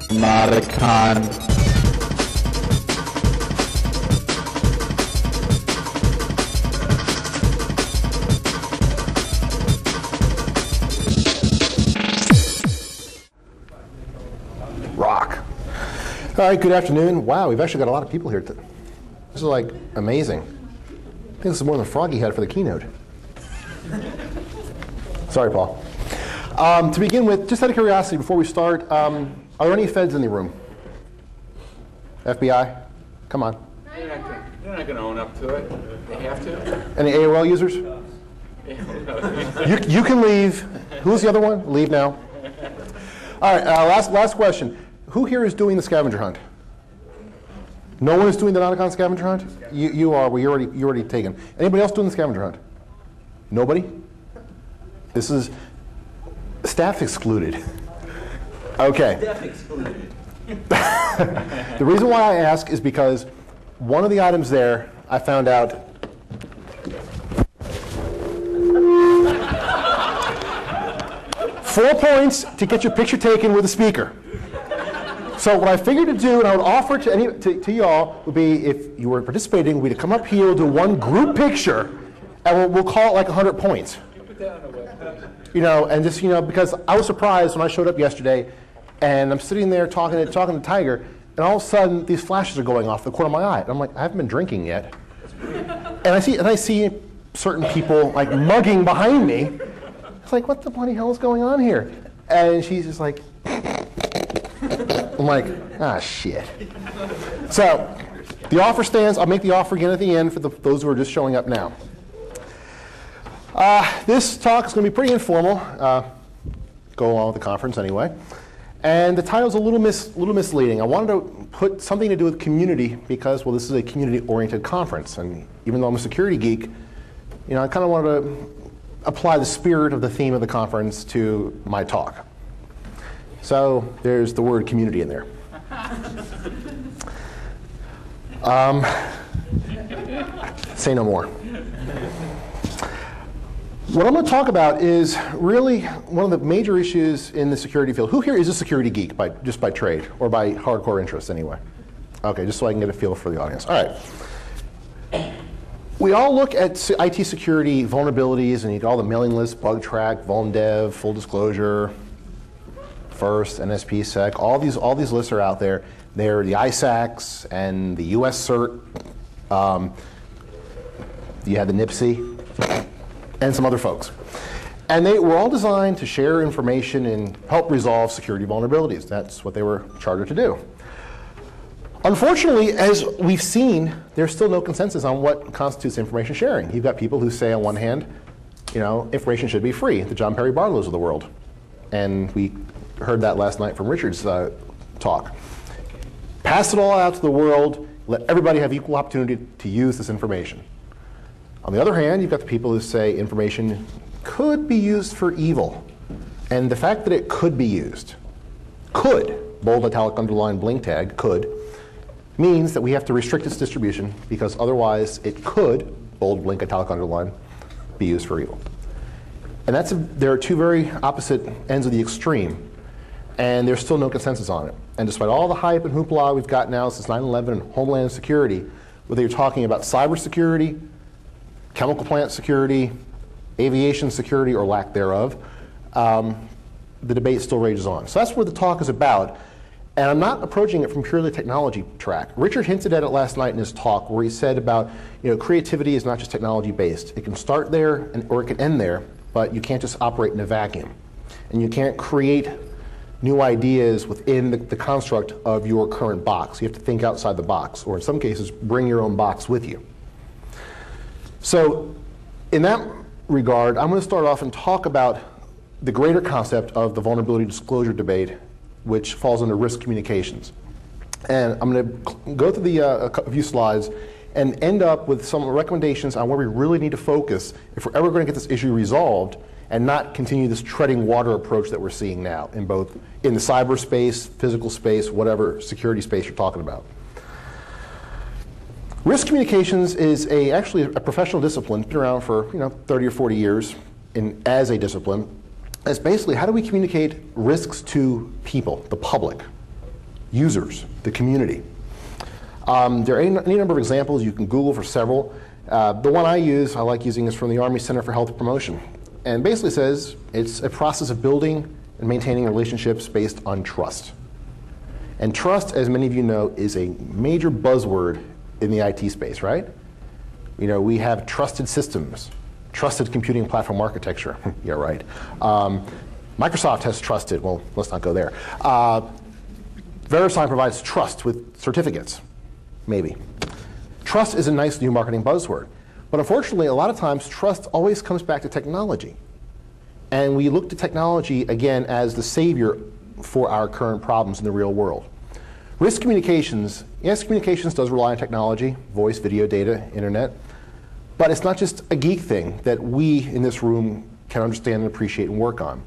NOTACON. Rock. All right, good afternoon. Wow, we've actually got a lot of people here. This is like amazing. I think this is more than Froggy had for the keynote. Sorry, Paul. To begin with, just out of curiosity, before we start, are there any feds in the room? FBI? Come on. They're not going to own up to it. They have to. Any AOL users? You can leave. Who's the other one? Leave now. All right, last question. Who here is doing the scavenger hunt? No one is doing the NOTACON scavenger hunt? You are. Well, you're already taken. Anybody else doing the scavenger hunt? Nobody? This is staff excluded. Okay. Staff excluded. The reason why I ask is because one of the items there, I found out. Four points to get your picture taken with a speaker. So what I figured to do, and I would offer to y'all, would be if you were participating, we'd come up here, do one group picture, and we'll call it like 100 points. You know, and just, you know, because I was surprised when I showed up yesterday, and I'm sitting there talking to Tiger, and all of a sudden these flashes are going off the corner of my eye. And I'm like, I haven't been drinking yet. And I see certain people like mugging behind me. It's like, what the bloody hell is going on here? And she's just like, I'm like, ah, shit. So the offer stands. I'll make the offer again at the end for those who are just showing up now. This talk is going to be pretty informal. Go along with the conference anyway. And the title's a little misleading. I wanted to put something to do with community because, well, this is a community-oriented conference. And even though I'm a security geek, you know, I kind of wanted to apply the spirit of the theme of the conference to my talk. So there's the word community in there. Say no more. What I'm going to talk about is really one of the major issues in the security field. Who here is a security geek just by trade or by hardcore interest anyway? Okay, just so I can get a feel for the audience. All right. We all look at IT security vulnerabilities and all the mailing lists, bug track, vulndev, full disclosure, first, NSP sec. All these lists are out there. They're the ISACs and the US CERT. You had the NIPSI and some other folks. And they were all designed to share information and help resolve security vulnerabilities. That's what they were chartered to do. Unfortunately, as we've seen, there's still no consensus on what constitutes information sharing. You've got people who say, on one hand, you know, information should be free, the John Perry Barlows of the world. And we heard that last night from Richard's talk. Pass it all out to the world, let everybody have equal opportunity to use this information. On the other hand, you've got the people who say information could be used for evil. And the fact that it could be used, bold, italic, underline, blink tag, could, means that we have to restrict its distribution because otherwise it could, bold, blink, italic, underline, be used for evil. And there are two very opposite ends of the extreme, and there's still no consensus on it. And despite all the hype and hoopla we've got now since 9/11 and Homeland Security, whether you're talking about cybersecurity, chemical plant security, aviation security, or lack thereof, the debate still rages on. So that's what the talk is about. And I'm not approaching it from purely technology track. Richard hinted at it last night in his talk where he said about, you know, creativity is not just technology based. It can start there or it can end there, but you can't just operate in a vacuum. And you can't create new ideas within the construct of your current box. You have to think outside the box, or in some cases, bring your own box with you. So in that regard, I'm going to start off and talk about the greater concept of the vulnerability disclosure debate, which falls under risk communications. And I'm going to go through a few slides and end up with some recommendations on where we really need to focus if we're ever going to get this issue resolved and not continue this treading water approach that we're seeing now in the cyberspace, physical space, whatever security space you're talking about. Risk communications is actually a professional discipline, been around for 30 or 40 years as a discipline. It's basically how do we communicate risks to people, the public. users, the community. There are any number of examples. You can Google for several. The one I like using, is from the Army Center for Health Promotion. And basically says it's a process of building and maintaining relationships based on trust. And trust, as many of you know, is a major buzzword in the IT space, right? You know, we have trusted systems, trusted computing platform architecture. Yeah, right. Microsoft has trusted. Well, let's not go there. VeriSign provides trust with certificates, maybe. Trust is a nice new marketing buzzword. But unfortunately, a lot of times, trust always comes back to technology. And we look to technology, again, as the savior for our current problems in the real world. Risk communications, yes, communications does rely on technology, voice, video, data, internet. But it's not just a geek thing that we in this room can understand and appreciate and work on.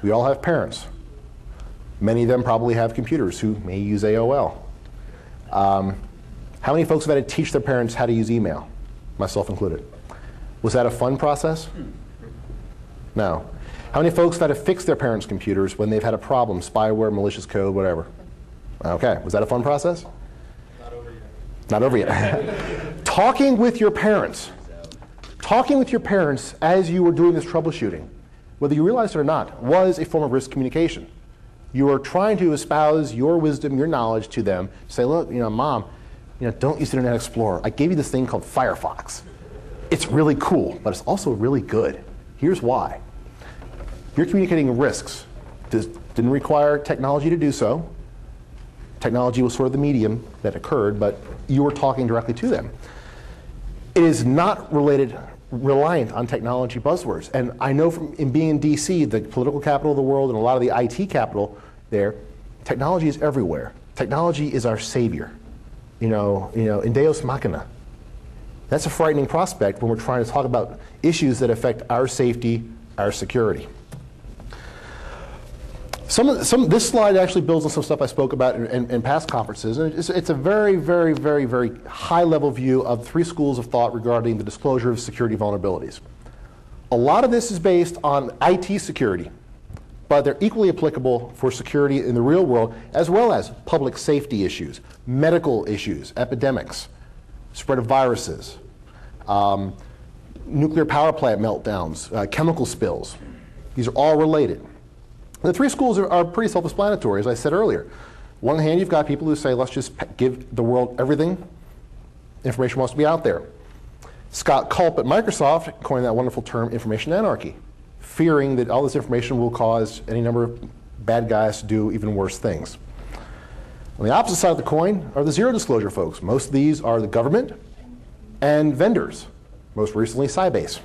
We all have parents. Many of them probably have computers who may use AOL. How many folks have had to teach their parents how to use email? Myself included. Was that a fun process? No. How many folks have had to fix their parents' computers when they've had a problem, spyware, malicious code, whatever? Okay, was that a fun process? Not over yet. Not over yet. Talking with your parents as you were doing this troubleshooting, whether you realized it or not, was a form of risk communication. You are trying to espouse your wisdom, your knowledge to them. Say, look, Mom, don't use Internet Explorer. I gave you this thing called Firefox. It's really cool, but it's also really good. Here's why. You're communicating risks. This didn't require technology to do so. Technology was sort of the medium that occurred, but you were talking directly to them. It is not reliant on technology buzzwords. And I know from being in DC, the political capital of the world, and a lot of the IT capital there, technology is everywhere. Technology is our savior. In Deus Machina. That's a frightening prospect when we're trying to talk about issues that affect our safety, our security. This slide actually builds on some stuff I spoke about in past conferences. And it's a very, very, very, very high-level view of 3 schools of thought regarding the disclosure of security vulnerabilities. A lot of this is based on IT security, but they're equally applicable for security in the real world, as well as public safety issues, medical issues, epidemics, spread of viruses, nuclear power plant meltdowns, chemical spills. These are all related. The 3 schools are pretty self-explanatory, as I said earlier. On one hand, you've got people who say, let's just give the world everything. Information wants to be out there. Scott Culp at Microsoft coined that wonderful term, information anarchy, fearing that all this information will cause any number of bad guys to do even worse things. On the opposite side of the coin are the zero disclosure folks. Most of these are the government and vendors, most recently Sybase.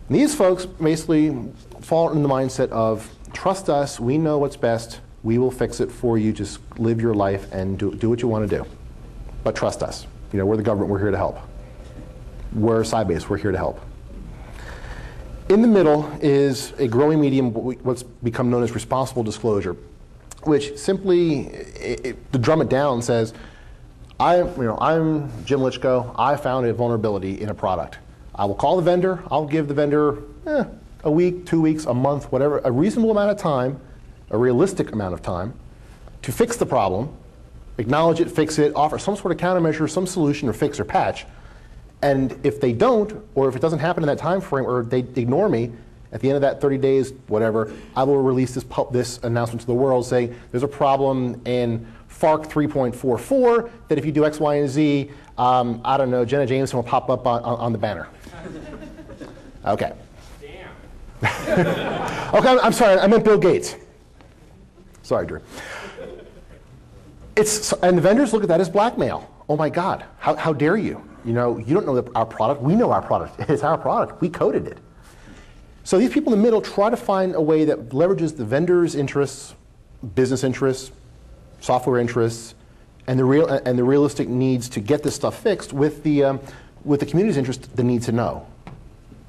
And these folks basically fall in the mindset of, trust us, we know what's best, we will fix it for you, just live your life and do what you want to do. But trust us. We're the government, we're here to help. We're Sybase, we're here to help. In the middle is a growing medium, what's become known as responsible disclosure, which simply, to drum it down, says, I'm Jim Lichko, I found a vulnerability in a product. I will call the vendor, I'll give the vendor a week, 2 weeks, a month, whatever, a reasonable amount of time, a realistic amount of time, to fix the problem, acknowledge it, fix it, offer some sort of countermeasure, some solution or fix or patch. And if they don't, or if it doesn't happen in that time frame, or they ignore me, at the end of that 30 days, whatever, I will release this announcement to the world saying there's a problem in FARC 3.44 that if you do X, Y, and Z, I don't know, Jenna Jameson will pop up on the banner. Okay. Damn. Okay, I'm sorry, I meant Bill Gates. Sorry, Drew. And the vendors look at that as blackmail. Oh my God, how dare you? You don't know our product. We know our product. It's our product. We coded it. So these people in the middle try to find a way that leverages the vendor's interests, business interests, software interests, and the realistic needs to get this stuff fixed with the community's interest, the need to know,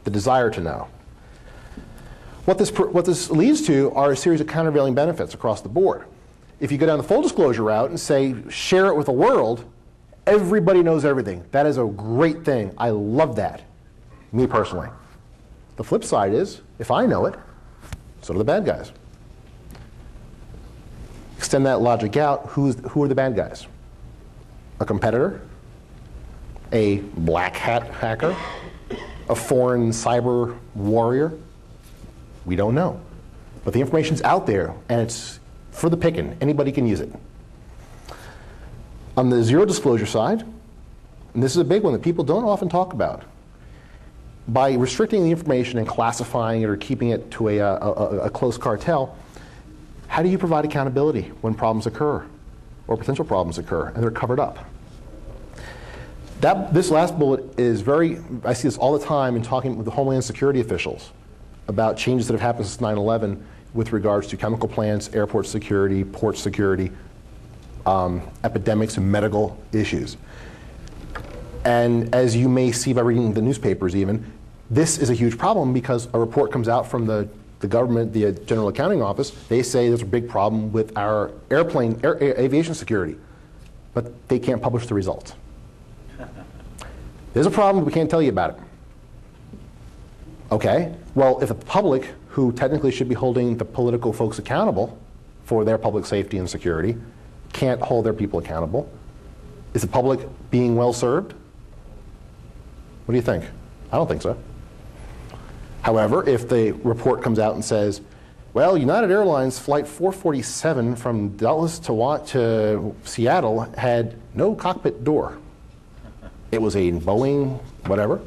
the desire to know. What this leads to are a series of countervailing benefits across the board. If you go down the full disclosure route and say, share it with the world, everybody knows everything. That is a great thing. I love that, me personally. The flip side is, if I know it, so do the bad guys. Extend that logic out, who are the bad guys? A competitor? A black hat hacker? A foreign cyber warrior? We don't know. But the information's out there, and it's for the picking. Anybody can use it. On the zero disclosure side, and this is a big one that people don't often talk about, by restricting the information and classifying it or keeping it to a close cartel, how do you provide accountability when problems occur or potential problems occur and they're covered up? This last bullet is I see this all the time in talking with the Homeland Security officials about changes that have happened since 9/11 with regards to chemical plants, airport security, port security, epidemics and medical issues. And as you may see by reading the newspapers even, this is a huge problem because a report comes out from the government, the General Accounting Office. They say there's a big problem with our aviation security, but they can't publish the results. There's a problem, we can't tell you about it. Okay, well, if the public, who technically should be holding the political folks accountable for their public safety and security, can't hold their people accountable, is the public being well served? What do you think? I don't think so. However, if the report comes out and says, well, United Airlines Flight 447 from Dallas to Seattle had no cockpit door. It was a Boeing whatever.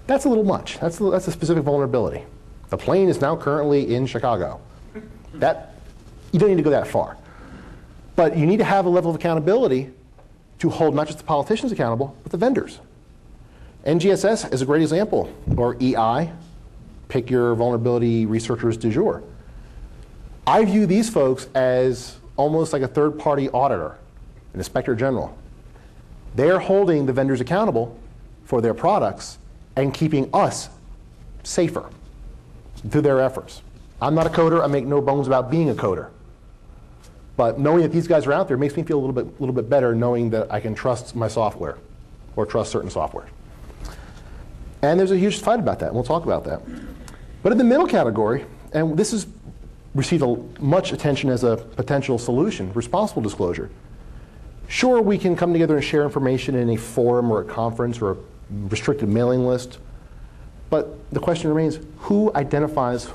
That's a little much. That's a specific vulnerability. The plane is now currently in Chicago. You don't need to go that far. But you need to have a level of accountability to hold not just the politicians accountable, but the vendors. NGSS is a great example, or EI, pick your vulnerability researchers du jour. I view these folks as almost like a third-party auditor, an inspector general. They're holding the vendors accountable for their products and keeping us safer through their efforts. I'm not a coder. I make no bones about being a coder. But knowing that these guys are out there makes me feel a little bit better knowing that I can trust my software or trust certain software. And there's a huge fight about that, and we'll talk about that. But in the middle category, and this has received much attention as a potential solution, responsible disclosure. Sure, we can come together and share information in a forum or a conference or a restricted mailing list, but the question remains, who identifies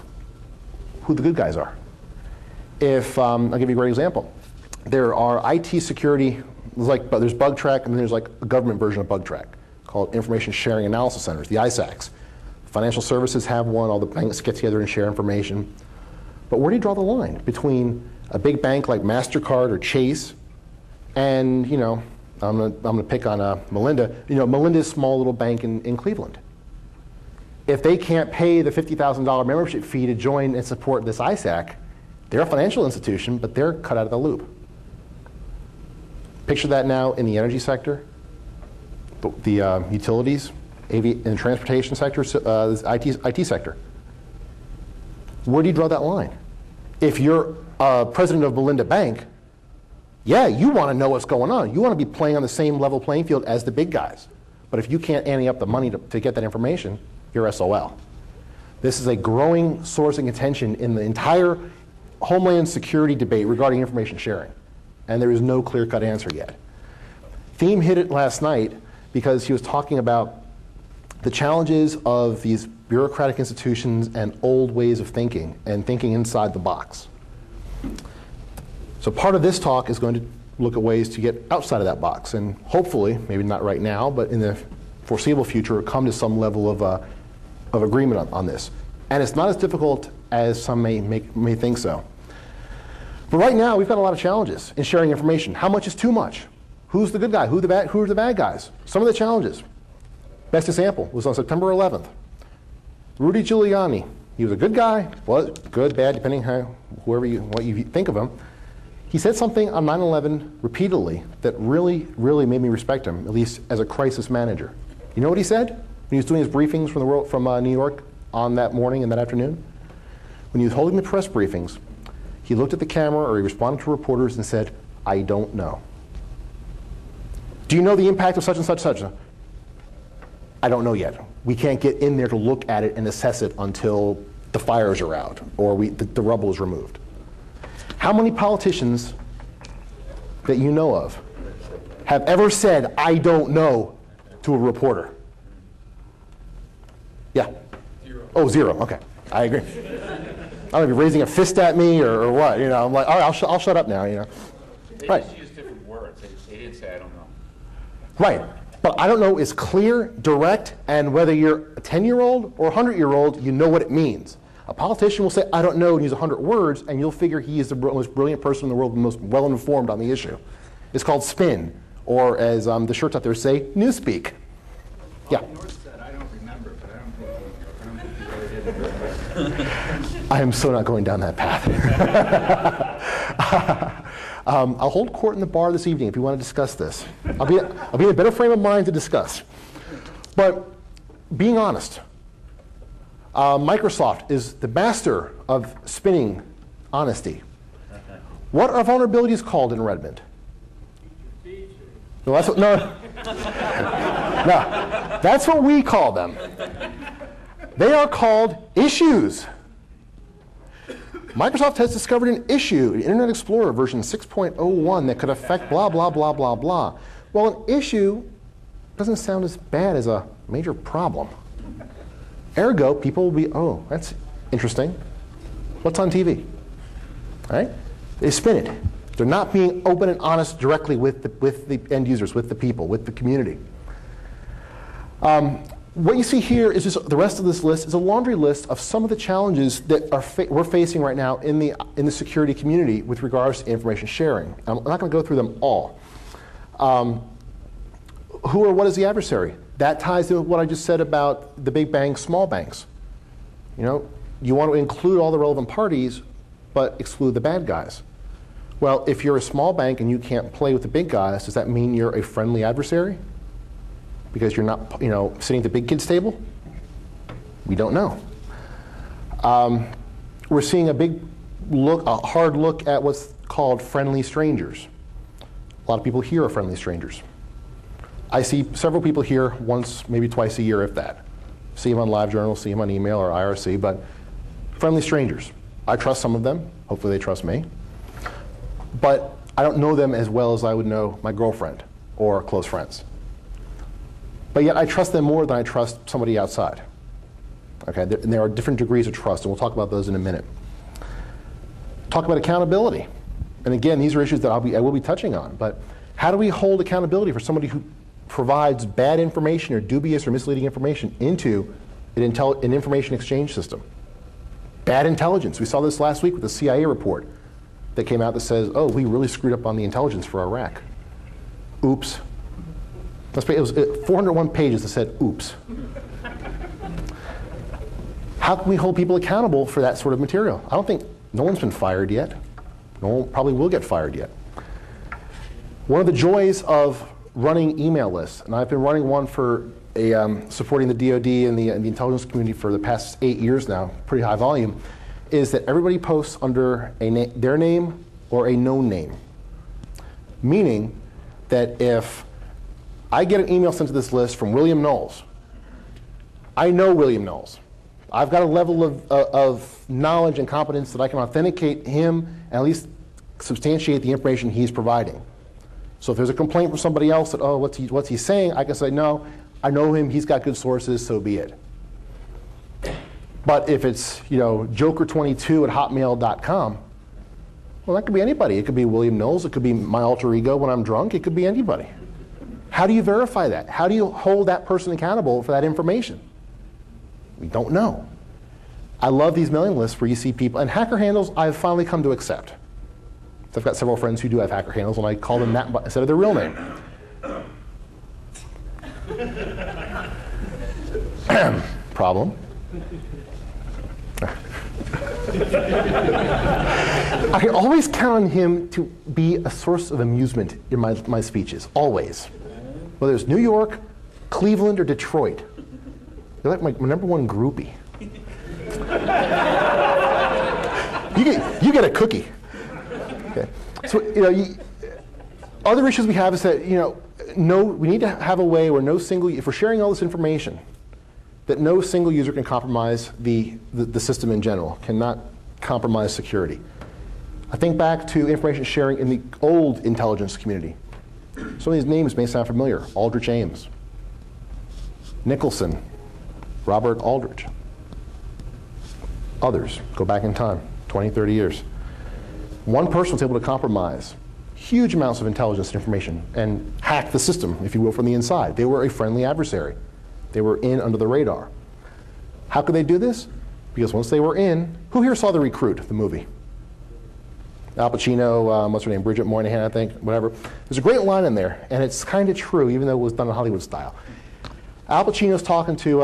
who the good guys are? I'll give you a great example. There are IT security, there's BugTrack, and then there's like a government version of BugTrack called Information Sharing Analysis Centers, the ISACs. Financial services have one, all the banks get together and share information. But where do you draw the line between a big bank like MasterCard or Chase and, I'm going to pick on Melinda, Melinda's small little bank in Cleveland? If they can't pay the $50,000 membership fee to join and support this ISAC, they're a financial institution, but they're cut out of the loop. Picture that now in the energy sector, the utilities, and transportation sector, IT sector. Where do you draw that line? If you're president of Melinda Bank, yeah, you want to know what's going on. You want to be playing on the same level playing field as the big guys. But if you can't ante up the money to get that information, you're SOL. This is a growing source of contention in the entire Homeland Security debate regarding information sharing. And there is no clear-cut answer yet. Theme hit it last night because he was talking about the challenges of these bureaucratic institutions and old ways of thinking and thinking inside the box. So part of this talk is going to look at ways to get outside of that box and hopefully, maybe not right now, but in the foreseeable future, come to some level of agreement on this. And it's not as difficult as some may think so. But right now, we've got a lot of challenges in sharing information. How much is too much? Who's the good guy? Who are the bad guys? Some of the challenges. Best example was on September 11th. Rudy Giuliani. He was a good guy, was good, bad, depending what you think of him. He said something on 9/11 repeatedly that really, really made me respect him, at least as a crisis manager. You know what he said when he was doing his briefings from New York on that morning and that afternoon? When he was holding the press briefings, he looked at the camera or he responded to reporters and said, "I don't know." Do you know the impact of such and such such? I don't know yet. We can't get in there to look at it and assess it until the fires are out or the rubble is removed. How many politicians that you know of have ever said, "I don't know," to a reporter? Yeah? 0. Oh, 0. Okay. I agree. I don't know if you're raising a fist at me or what. You know, I'm like, all right, I'll shut up now. You know. They Right. just use different words. They didn't say, I don't know. Right. But I don't know is clear, direct, and whether you're a 10-year-old or a 100-year-old, you know what it means. A politician will say, "I don't know," and use 100 words, and you'll figure he is the most brilliant person in the world, the most well-informed on the issue. It's called spin, or as the shirts out there say, newspeak. Yeah. North said, "I don't remember," but I don't think he really did. I am so not going down that path. I'll hold court in the bar this evening if you want to discuss this. I'll be in a better frame of mind to discuss. But being honest, Microsoft is the master of spinning honesty. What are vulnerabilities called in Redmond? No, that's what, no, that's what we call them. They are called issues. Microsoft has discovered an issue in Internet Explorer version 6.01 that could affect blah, blah, blah, blah, blah. Well, an issue doesn't sound as bad as a major problem. Ergo, people will be, "Oh, that's interesting. What's on TV?" Right? They spin it. They're not being open and honest directly with the end users, with the people, with the community. What you see here is just the rest of this list is a laundry list of some of the challenges that we're facing right now in the security community with regards to information sharing. I'm not going to go through them all. Who or what is the adversary? That ties to what I just said about the big banks, small banks. You know, you want to include all the relevant parties, but exclude the bad guys. Well, if you're a small bank and you can't play with the big guys, does that mean you're a friendly adversary? Because you're not, you know, sitting at the big kids table? We don't know. We're seeing a hard look at what's called friendly strangers. A lot of people here are friendly strangers. I see several people here once, maybe twice a year, if that. See them on LiveJournal, see them on email or IRC, but friendly strangers. I trust some of them. Hopefully they trust me. But I don't know them as well as I would know my girlfriend or close friends. But yet I trust them more than I trust somebody outside. Okay, and there are different degrees of trust, and we'll talk about those in a minute. Talk about accountability. And again, these are issues that I will be touching on. But how do we hold accountability for somebody who provides bad information or dubious or misleading information into an information exchange system? Bad intelligence. We saw this last week with the CIA report that came out that says, "Oh, we really screwed up on the intelligence for Iraq." Oops. It was 401 pages that said, "Oops." How can we hold people accountable for that sort of material? I don't think, no one's been fired yet. No one probably will get fired yet. One of the joys of running email lists, and I've been running one for supporting the DoD and the intelligence community for the past 8 years now, pretty high volume, is that everybody posts under their name or a known name. Meaning that if I get an email sent to this list from William Knowles, I know William Knowles. I've got a level of knowledge and competence that I can authenticate him and at least substantiate the information he's providing. So if there's a complaint from somebody else that, "Oh, what's he saying?" I can say, "No, I know him, he's got good sources, so be it." But if it's, you know, joker22@hotmail.com, well, that could be anybody. It could be William Knowles. It could be my alter ego when I'm drunk. It could be anybody. How do you verify that? How do you hold that person accountable for that information? We don't know. I love these mailing lists where you see people, and hacker handles I've finally come to accept. So I've got several friends who do have hacker handles, and I call them that instead of their real name. Problem. I can always count on him to be a source of amusement in my speeches, always. Whether it's New York, Cleveland, or Detroit. You're like my #1 groupie. You get a cookie. Okay. So, you know, other issues we have is that, you know, we need to have a way where if we're sharing all this information, that no single user can compromise the system in general, cannot compromise security. I think back to information sharing in the old intelligence community. Some of these names may sound familiar. Aldrich Ames, Nicholson, Robert Aldrich. Others go back in time, 20, 30 years. One person was able to compromise huge amounts of intelligence and information and hack the system, if you will, from the inside. They were a friendly adversary. They were in under the radar. How could they do this? Because once they were in, who here saw The Recruit, the movie? Al Pacino, what's her name, Bridget Moynihan, I think, whatever. There's a great line in there, and it's kind of true, even though it was done in Hollywood style. Al Pacino's talking to,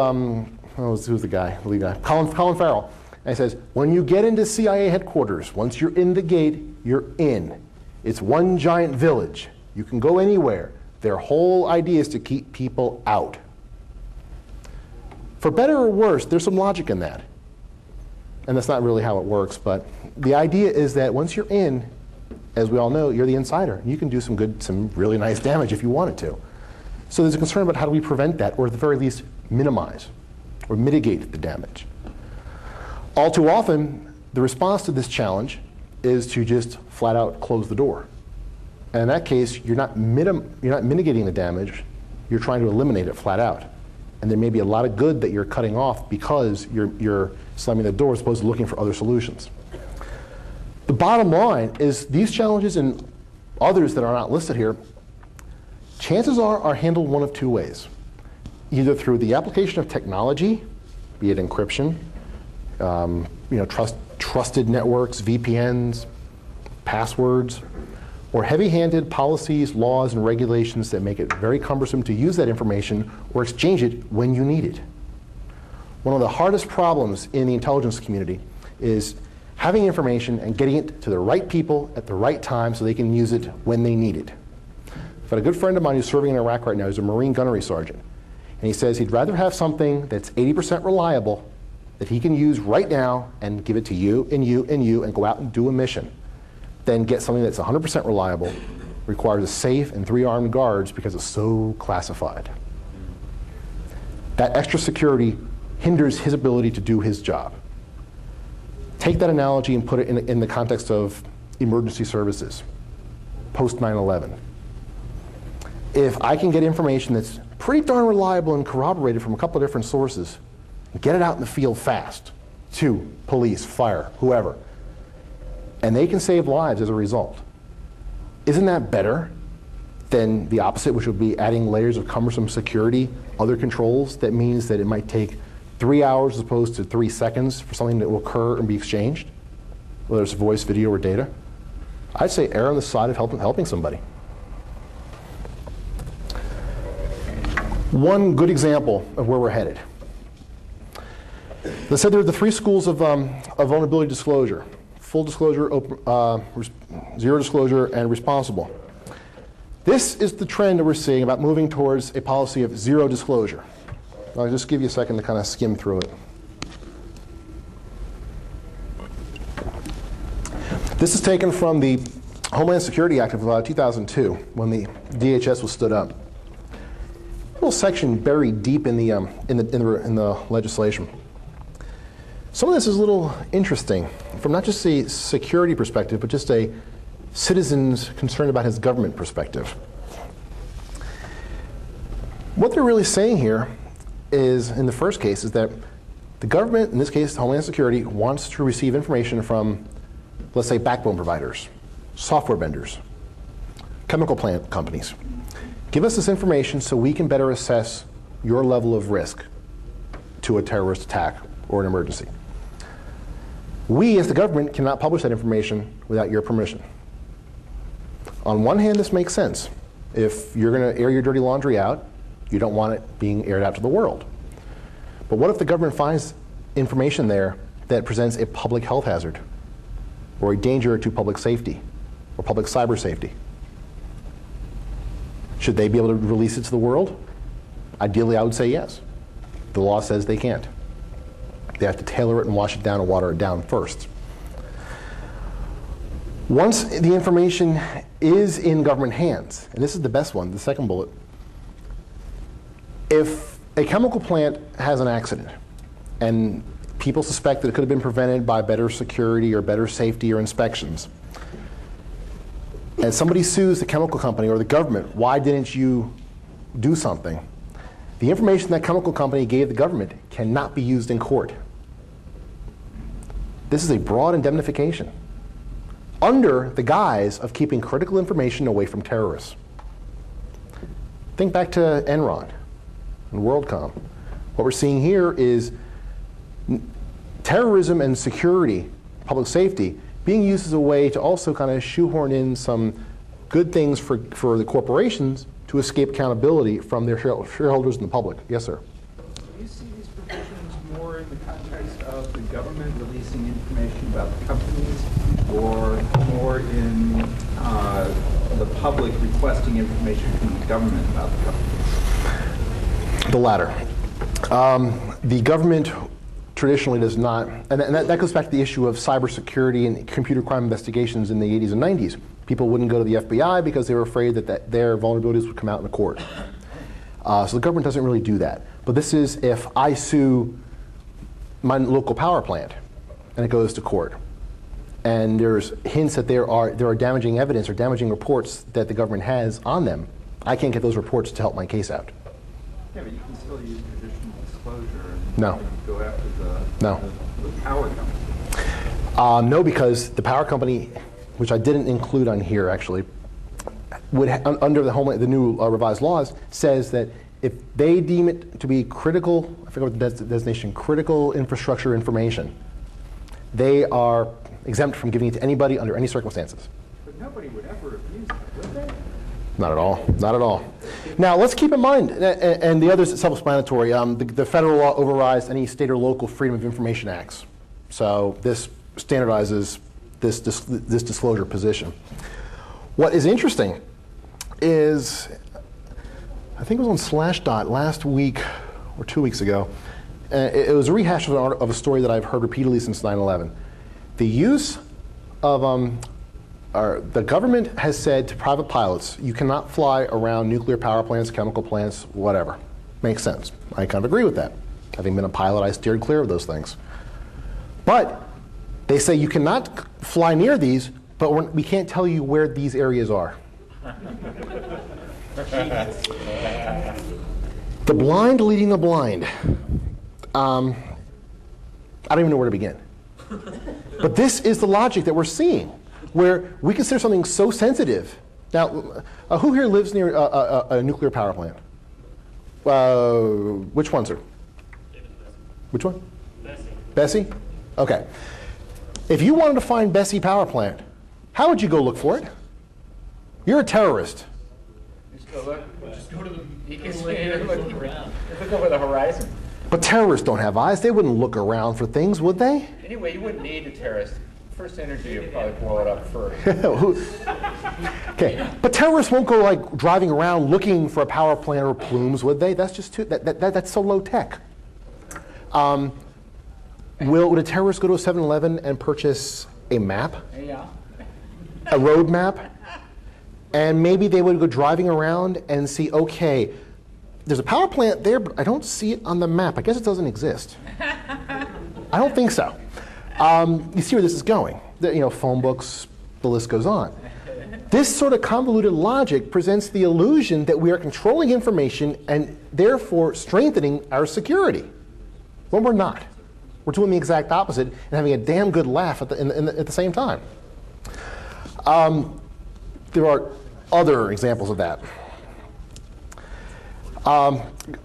who's the guy, the lead guy? Colin Farrell. And he says, when you get into CIA headquarters, once you're in the gate, you're in. It's one giant village. You can go anywhere. Their whole idea is to keep people out. For better or worse, there's some logic in that. And that's not really how it works, but the idea is that once you're in, as we all know, you're the insider. You can do some really nice damage if you wanted to. So there's a concern about how do we prevent that, or at the very least, minimize or mitigate the damage. All too often, the response to this challenge is to just flat out close the door. And in that case, you're not mitigating the damage, you're trying to eliminate it flat out. And there may be a lot of good that you're cutting off because you're slamming the door as opposed to looking for other solutions. The bottom line is these challenges and others that are not listed here, chances are handled one of two ways. Either through the application of technology, be it encryption, trusted networks, VPNs, passwords, or heavy-handed policies, laws, and regulations that make it very cumbersome to use that information or exchange it when you need it. One of the hardest problems in the intelligence community is having information and getting it to the right people at the right time so they can use it when they need it. I've got a good friend of mine who's serving in Iraq right now. He's a Marine gunnery sergeant. And he says he'd rather have something that's 80% reliable that he can use right now and give it to you and you and you and go out and do a mission than get something that's 100% reliable, requires a safe and 3 armed guards because it's so classified. That extra security hinders his ability to do his job. Take that analogy and put it in the context of emergency services, post 9/11. If I can get information that's pretty darn reliable and corroborated from a couple of different sources, get it out in the field fast to police, fire, whoever, and they can save lives as a result. Isn't that better than the opposite, which would be adding layers of cumbersome security, other controls that means that it might take 3 hours as opposed to 3 seconds for something that will occur and be exchanged, whether it's voice, video, or data? I'd say err on the side of helping somebody. One good example of where we're headed. As I said, there are the 3 schools of vulnerability disclosure: full disclosure, zero disclosure, and responsible. This is the trend that we're seeing about moving towards a policy of zero disclosure. I'll just give you a second to kind of skim through it. This is taken from the Homeland Security Act of 2002, when the DHS was stood up. A little section buried deep in the legislation. Some of this is a little interesting from not just a security perspective, but just a citizen's concern about his government perspective. What they're really saying here is, in the first case, is that the government, in this case Homeland Security, wants to receive information from, let's say, backbone providers, software vendors, chemical plant companies. Give us this information so we can better assess your level of risk to a terrorist attack or an emergency. We, as the government, cannot publish that information without your permission. On one hand, this makes sense. If you're going to air your dirty laundry out, you don't want it being aired out to the world. But what if the government finds information there that presents a public health hazard or a danger to public safety or public cyber safety? Should they be able to release it to the world? Ideally, I would say yes. The law says they can't. They have to tailor it and wash it down and water it down first. Once the information is in government hands, and this is the best one, the second bullet, if a chemical plant has an accident and people suspect that it could have been prevented by better security or better safety or inspections. And somebody sues the chemical company or the government, why didn't you do something? The information that chemical company gave the government cannot be used in court. This is a broad indemnification under the guise of keeping critical information away from terrorists. Think back to Enron and WorldCom. What we're seeing here is terrorism and security, public safety, being used as a way to also kind of shoehorn in some good things for the corporations to escape accountability from their shareholders and the public. Yes, sir? Do you see these provisions more in the context of the government releasing information about the companies, or more in the public requesting information from the government about the companies? The latter. The government traditionally does not, and that goes back to the issue of cybersecurity and computer crime investigations in the 80s and 90s. People wouldn't go to the FBI because they were afraid that their vulnerabilities would come out in the court. So the government doesn't really do that. But this is if I sue my local power plant and it goes to court, and there's hints that there are damaging evidence or damaging reports that the government has on them, I can't get those reports to help my case out. Yeah, but you can still use traditional disclosure and No. go after No. the power company. No, because the power company, which I didn't include on here actually, would under the new revised laws, says that if they deem it to be critical, I forget what the designation, critical infrastructure information, they are exempt from giving it to anybody under any circumstances. But nobody would ever refuse that, would they? Not at all. Not at all. Now, let's keep in mind, and the other is self-explanatory, the federal law overrides any state or local Freedom of Information Acts. So this standardizes this disclosure position. What is interesting is, I think it was on Slashdot last week or 2 weeks ago, it was a rehash of a story that I've heard repeatedly since 9/11. The use of the government has said to private pilots, you cannot fly around nuclear power plants, chemical plants, whatever. Makes sense. I kind of agree with that. Having been a pilot, I steered clear of those things. But they say you cannot fly near these, but we can't tell you where these areas are. The blind leading the blind. I don't even know where to begin. But this is the logic that we're seeing, where we consider something so sensitive. Now, who here lives near a nuclear power plant? Which one, sir? Which one? Bessie. Bessie? Okay. If you wanted to find Bessie power plant, how would you go look for it? You're a terrorist. Just go look. Just go to the Look over the horizon. But terrorists don't have eyes. They wouldn't look around for things, would they? Anyway, you wouldn't need a terrorist. First energy would probably blow it up first. Okay, but terrorists won't go like driving around looking for a power plant or plumes, would they? That's just too, that's so low tech. Would a terrorist go to a 7-Eleven and purchase a map? Yeah. A road map? And maybe they would go driving around and see, okay, there's a power plant there, but I don't see it on the map. I guess it doesn't exist. I don't think so. You see where this is going. Phone books, the list goes on. This sort of convoluted logic presents the illusion that we are controlling information and therefore strengthening our security, when we're not. We're doing the exact opposite and having a damn good laugh at the same time. There are other examples of that.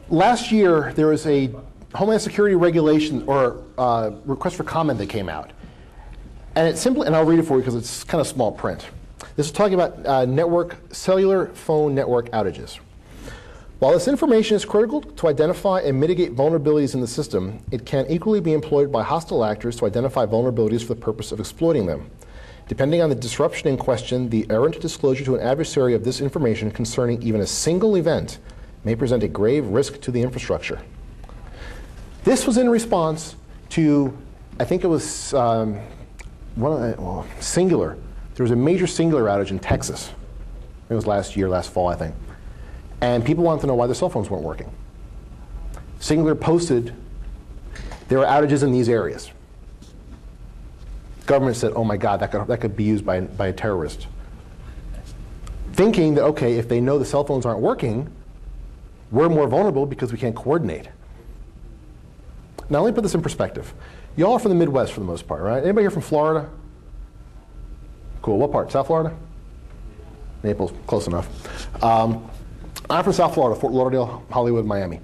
Last year, there was a Homeland Security regulation or request for comment that came out. And it simply, and I'll read it for you because it's kind of small print. This is talking about cellular phone network outages. While this information is critical to identify and mitigate vulnerabilities in the system, it can equally be employed by hostile actors to identify vulnerabilities for the purpose of exploiting them. Depending on the disruption in question, the errant disclosure to an adversary of this information concerning even a single event may present a grave risk to the infrastructure. This was in response to, I think it was Singular. There was a major Singular outage in Texas. It was last fall, I think. And people wanted to know why their cell phones weren't working. Singular posted there are outages in these areas. Government said, oh my God, that could be used by a terrorist. Thinking that, okay, if they know the cell phones aren't working, we're more vulnerable because we can't coordinate. Now let me put this in perspective. Y'all are from the Midwest for the most part, right? Anybody here from Florida? Cool, what part? South Florida? Naples, close enough. I'm from South Florida, Fort Lauderdale, Hollywood, Miami.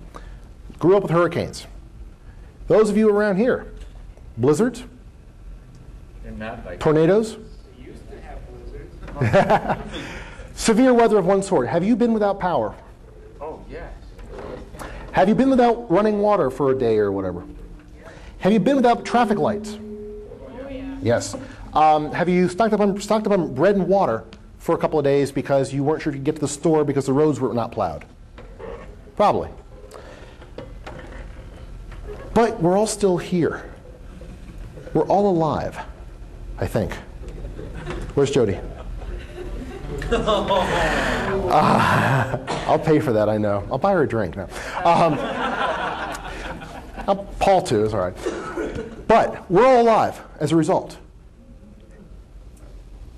Grew up with hurricanes. Those of you around here, blizzards, tornadoes, used to have blizzards. severe weather of one sort. Have you been without power? Oh, yes. Have you been without running water for a day or whatever? Have you been without traffic lights? Oh, yeah. Yes. Have you stocked up on bread and water for a couple of days because you weren't sure if you could get to the store because the roads were not plowed? Probably. But we're all still here. We're all alive, I think. Where's Jody? I'll pay for that, I know. I'll buy her a drink now. Paul too, it's all right. But we're all alive as a result.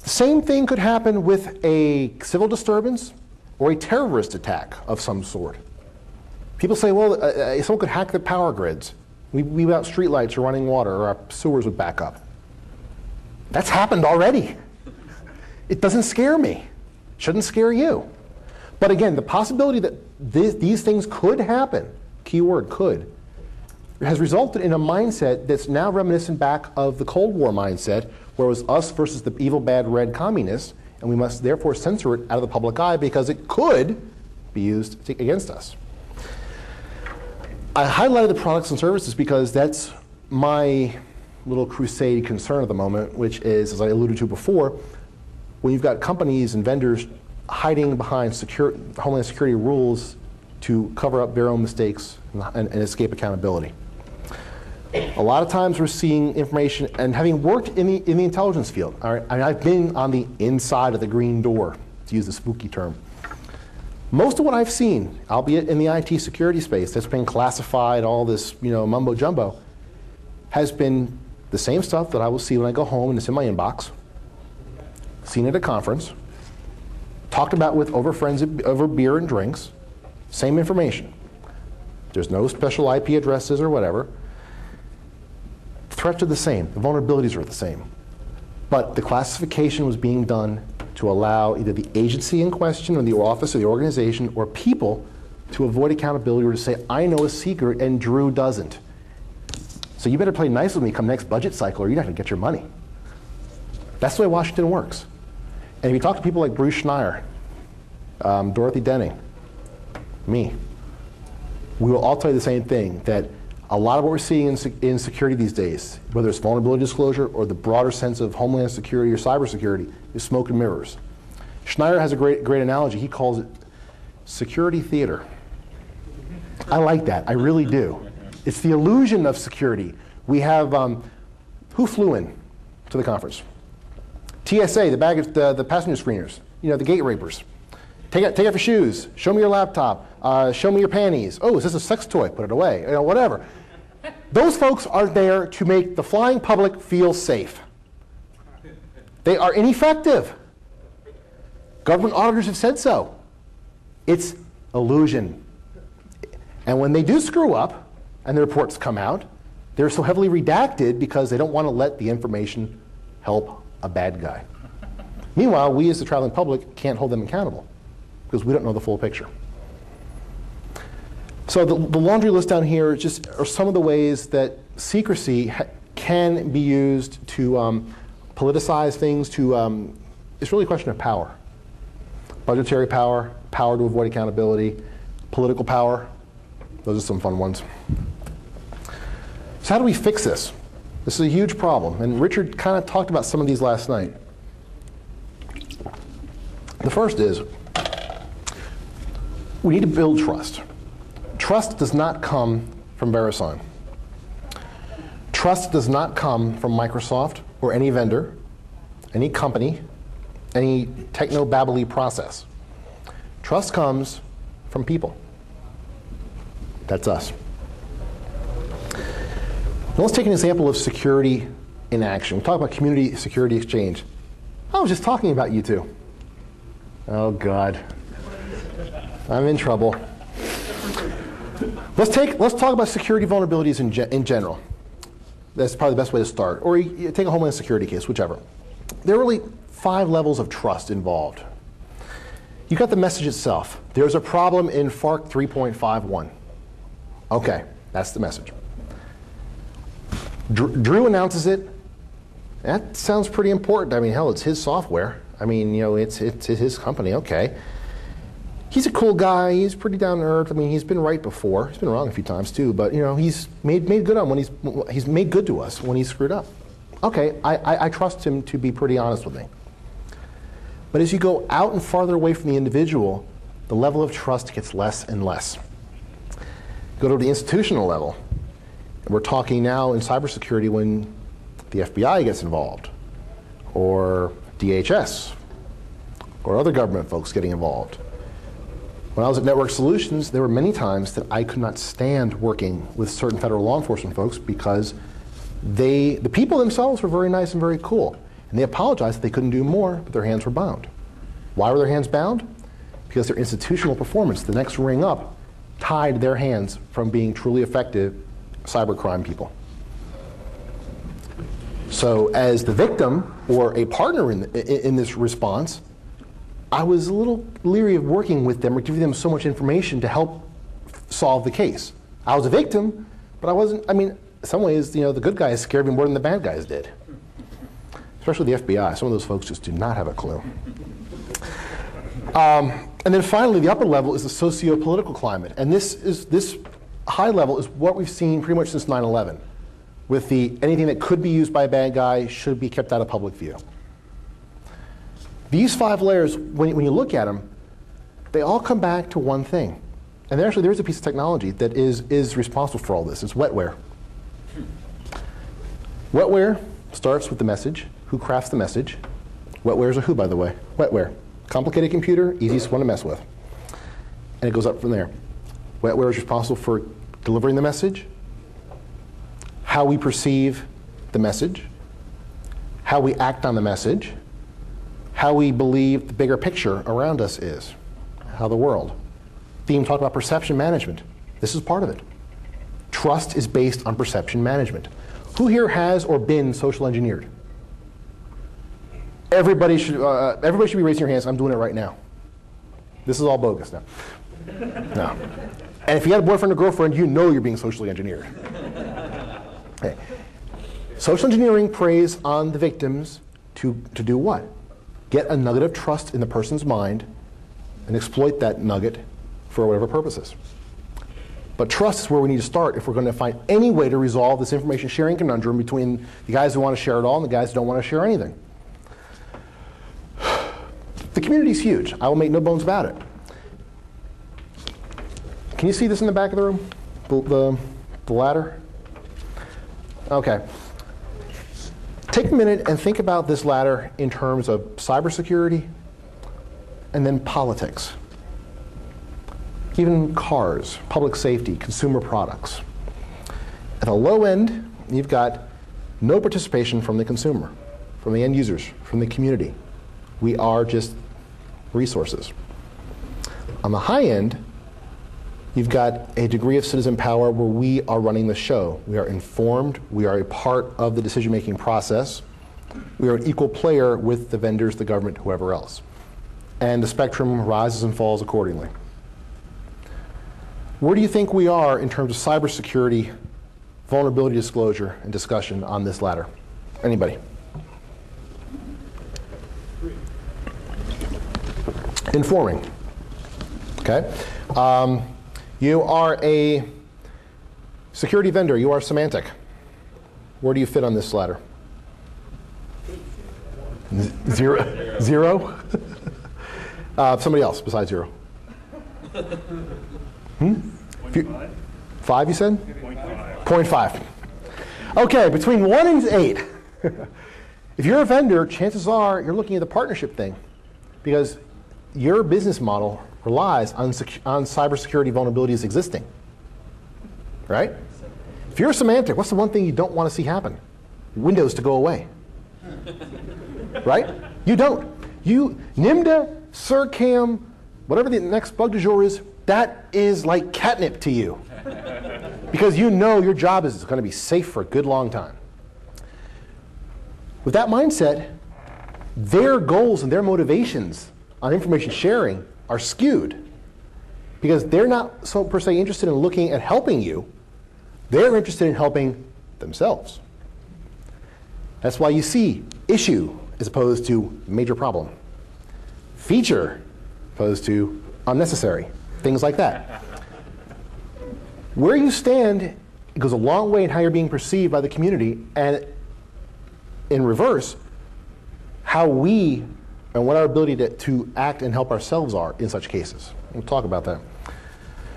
The same thing could happen with a civil disturbance or a terrorist attack of some sort. People say, well, someone could hack the power grids. We without streetlights or running water, or our sewers would back up. That's happened already. It doesn't scare me. Shouldn't scare you. But again, the possibility that these things could happen, keyword could, has resulted in a mindset that's now reminiscent back of the Cold War mindset, where it was us versus the evil, bad, red communists, and we must therefore censor it out of the public eye because it could be used against us. I highlighted the products and services because that's my little crusade concern at the moment, which is, as I alluded to before, when you've got companies and vendors hiding behind Homeland Security rules to cover up their own mistakes and escape accountability. A lot of times we're seeing information, and having worked in the intelligence field, all right, I've been on the inside of the green door, to use the spooky term. Most of what I've seen, albeit in the IT security space, that's been classified, all this mumbo jumbo, has been the same stuff that I will see when I go home and it's in my inbox, seen at a conference, talked about with over beer and drinks, same information. There's no special IP addresses or whatever. Threats are the same. The vulnerabilities are the same. But the classification was being done to allow either the agency in question or the office or the organization or people to avoid accountability or to say, I know a secret and Drew doesn't. So you better play nice with me come next budget cycle or you're not going to get your money. That's the way Washington works. And if you talk to people like Bruce Schneier, Dorothy Denning, me, we will all tell you the same thing, that a lot of what we're seeing in security these days, whether it's vulnerability disclosure or the broader sense of homeland security or cybersecurity, is smoke and mirrors. Schneier has a great analogy. He calls it security theater. I like that. I really do. It's the illusion of security. We have, who flew in to the conference? TSA, the passenger screeners, the gate rapers. Take off your shoes. Show me your laptop. Show me your panties. Oh, is this a sex toy? Put it away. Whatever. Those folks are there to make the flying public feel safe. They are ineffective. Government auditors have said so. It's illusion. And when they do screw up and the reports come out, they're so heavily redacted because they don't want to let the information help a bad guy. Meanwhile, we as the traveling public can't hold them accountable because we don't know the full picture. So the laundry list down here are some of the ways that secrecy can be used to politicize things. It's really a question of power. Budgetary power, power to avoid accountability, political power. Those are some fun ones. So how do we fix this? This is a huge problem, and Richard kind of talked about some of these last night. The first is we need to build trust. Trust does not come from VeriSign. Trust does not come from Microsoft or any vendor, any company, any techno-babbly process. Trust comes from people. That's us. Now let's take an example of security in action. We'll talk about community security exchange. I was just talking about you two. Oh, God. I'm in trouble. Let's talk about security vulnerabilities in general. That's probably the best way to start. Or you take a Homeland Security case, whichever. There are really 5 levels of trust involved. You got the message itself. There's a problem in FARC 3.51. Okay, that's the message. Drew announces it. That sounds pretty important. I mean, hell, it's his software. I mean, you know, it's his company. Okay. He's a cool guy. He's pretty down to earth. I mean, he's been right before. He's been wrong a few times too. But you know, he's made good on when he's made good to us when he's screwed up. Okay, I trust him to be pretty honest with me. But as you go out and farther away from the individual, the level of trust gets less and less. Go to the institutional level. And we're talking now in cybersecurity when the FBI gets involved, or DHS, or other government folks getting involved. When I was at Network Solutions, there were many times that I could not stand working with certain federal law enforcement folks because the people themselves were very nice and very cool. And they apologized that they couldn't do more, but their hands were bound. Why were their hands bound? Because their institutional performance, the next ring up, tied their hands from being truly effective cybercrime people. So as the victim or a partner in this response, I was a little leery of working with them or giving them so much information to help solve the case. I was a victim, but I wasn't, I mean, in some ways, you know, the good guys scared me more than the bad guys did. Especially the FBI. Some of those folks just do not have a clue. And then finally, the upper level is the socio-political climate. And this high level is what we've seen pretty much since 9/11. With anything that could be used by a bad guy should be kept out of public view. These 5 layers, when you look at them, they all come back to one thing. And there's a piece of technology that is responsible for all this. It's wetware. Wetware starts with the message. Who crafts the message? Wetware is a who, by the way. Wetware. Complicated computer, easiest one to mess with. And it goes up from there. Wetware is responsible for delivering the message, how we perceive the message, how we act on the message, how we believe the bigger picture around us is, how the world. Theme talked about perception management. This is part of it. Trust is based on perception management. Who here has or been social engineered? Everybody should be raising your hands. I'm doing it right now. This is all bogus now. No. And if you had a boyfriend or girlfriend, you know you're being socially engineered. Okay. Social engineering preys on the victims to do what? Get a nugget of trust in the person's mind and exploit that nugget for whatever purposes. But trust is where we need to start if we're going to find any way to resolve this information sharing conundrum between the guys who want to share it all and the guys who don't want to share anything. The community is huge. I will make no bones about it. Can you see this in the back of the room? The ladder? Okay. Take a minute and think about this ladder in terms of cybersecurity and then politics. Even cars, public safety, consumer products. At the low end, you've got no participation from the consumer, from the end users, from the community. We are just resources. On the high end, you've got a degree of citizen power where we are running the show. We are informed. We are a part of the decision-making process. We are an equal player with the vendors, the government, whoever else. And the spectrum rises and falls accordingly. Where do you think we are in terms of cybersecurity, vulnerability disclosure, and discussion on this ladder? Anybody? Informing. Okay. You are a security vendor. You are Symantec. Where do you fit on this ladder? Zero? Zero? Somebody else besides zero. 0.5. 5, you said? 0.5. Okay, between 1 and 8. If you're a vendor, chances are you're looking at the partnership thing because your business model relies on cybersecurity vulnerabilities existing, right? If you're a semantic, what's the one thing you don't want to see happen? Windows to go away. Right? You don't. You, NIMDA, SIRCAM, whatever the next bug du jour is, that is like catnip to you. Because you know your job is going to be safe for a good long time. With that mindset, their goals and their motivations on information sharing are skewed. Because they're not so per se interested in looking at helping you. They're interested in helping themselves. That's why you see issue as opposed to major problem. Feature opposed to unnecessary. Things like that. Where you stand, it goes a long way in how you're being perceived by the community, and in reverse, how we and what our ability to act and help ourselves are in such cases. We'll talk about that.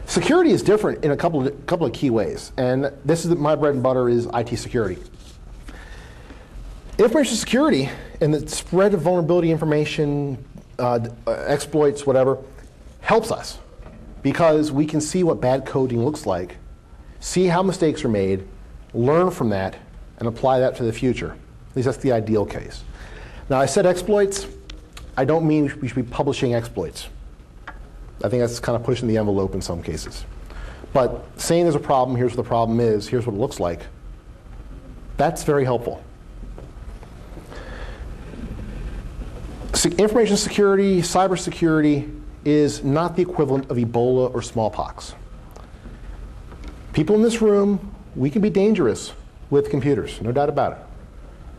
Security is different in a couple of key ways, and this is my bread and butter is IT security. Information security and the spread of vulnerability information, exploits, whatever, helps us because we can see what bad coding looks like, see how mistakes are made, learn from that, and apply that to the future. At least that's the ideal case. Now, I said exploits. I don't mean we should be publishing exploits. I think that's kind of pushing the envelope in some cases. But saying there's a problem, here's what the problem is, here's what it looks like, that's very helpful. Information security, cybersecurity is not the equivalent of Ebola or smallpox. People in this room, we can be dangerous with computers, no doubt about it.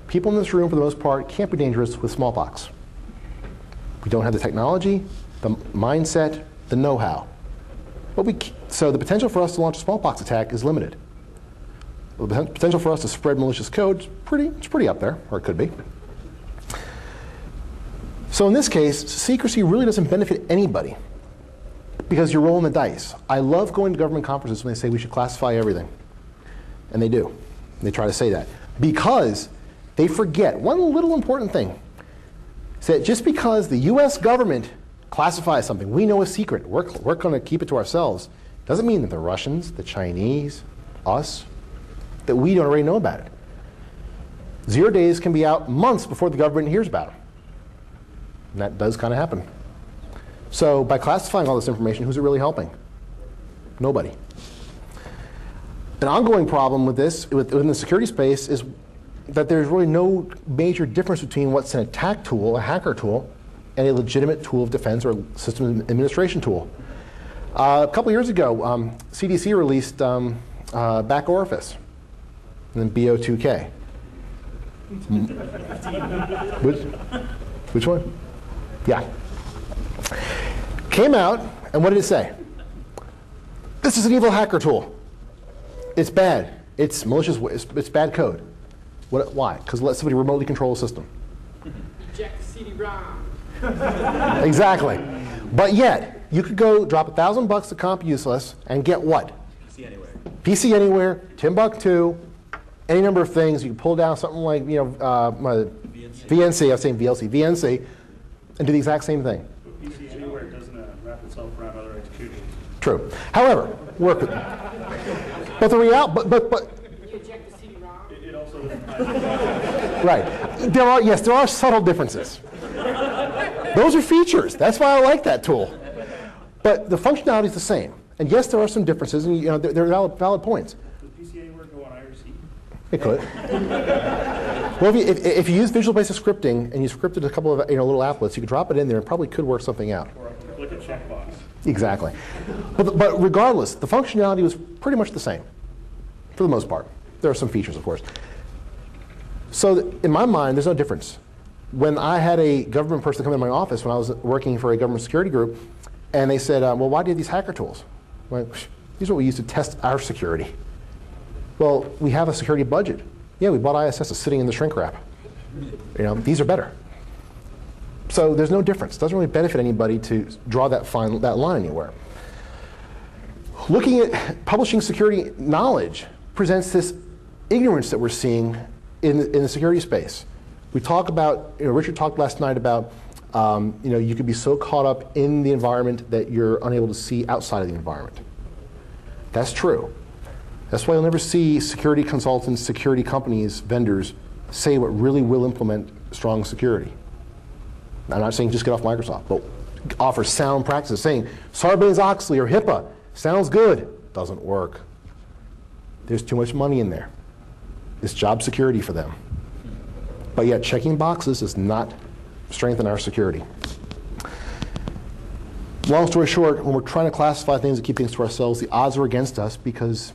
People in this room, for the most part, can't be dangerous with smallpox. We don't have the technology, the mindset, the know-how. So the potential for us to launch a smallpox attack is limited. The potential for us to spread malicious code is pretty up there, or it could be. So in this case, secrecy really doesn't benefit anybody because you're rolling the dice. I love going to government conferences when they say we should classify everything. And they do. They try to say that. Because they forget one little important thing. Is that just because the US government classifies something we know is secret, we're going to keep it to ourselves, doesn't mean that the Russians, the Chinese, us, that we don't already know about it. 0 days can be out months before the government hears about it. And that does kind of happen. So by classifying all this information, who's it really helping? Nobody. An ongoing problem with this, within the security space, is that there's really no major difference between what's an attack tool, a hacker tool, and a legitimate tool of defense or system administration tool. A couple years ago, CDC released back orifice, and then BO2K. Which one? Yeah. Came out, and what did it say? This is an evil hacker tool. It's bad. It's malicious. It's bad code. Why? Because let somebody remotely control a system. Eject the CD-ROM. Exactly. But yet, you could go drop $1,000 to Comp Useless and get what? PC Anywhere. PC Anywhere, Timbuktu, any number of things. You can pull down something like VNC. I was saying VLC, VNC, and do the exact same thing. PC Anywhere doesn't wrap itself around other executions. True. However, work with them. But the reality, but You eject the CD-ROM. It also doesn't. right. There are subtle differences. Those are features. That's why I like that tool. But the functionality is the same. And yes, there are some differences, and there are valid points. Does PC Anywhere go on IRC? It could. Well, if you use Visual Basic Scripting and you scripted a couple of little applets, you could drop it in there and probably could work something out. Or click a checkbox. Exactly. But regardless, the functionality was pretty much the same, for the most part. There are some features, of course. So in my mind, there's no difference. When I had a government person come in my office when I was working for a government security group, and they said, well, why do you have these hacker tools? I'm like, these are what we use to test our security. Well, we have a security budget. Yeah, we bought ISS, it's sitting in the shrink wrap. These are better. So there's no difference. It doesn't really benefit anybody to draw that line anywhere. Looking at publishing security knowledge presents this ignorance that we're seeing in the security space. We talk about, Richard talked last night about, you could be so caught up in the environment that you're unable to see outside of the environment. That's true. That's why you'll never see security consultants, security companies, vendors say what really will implement strong security. I'm not saying just get off Microsoft, but offer sound practices. Saying Sarbanes-Oxley or HIPAA sounds good, doesn't work. There's too much money in there. It's job security for them. But yet checking boxes does not strengthen our security. Long story short, when we're trying to classify things and keep things to ourselves, the odds are against us because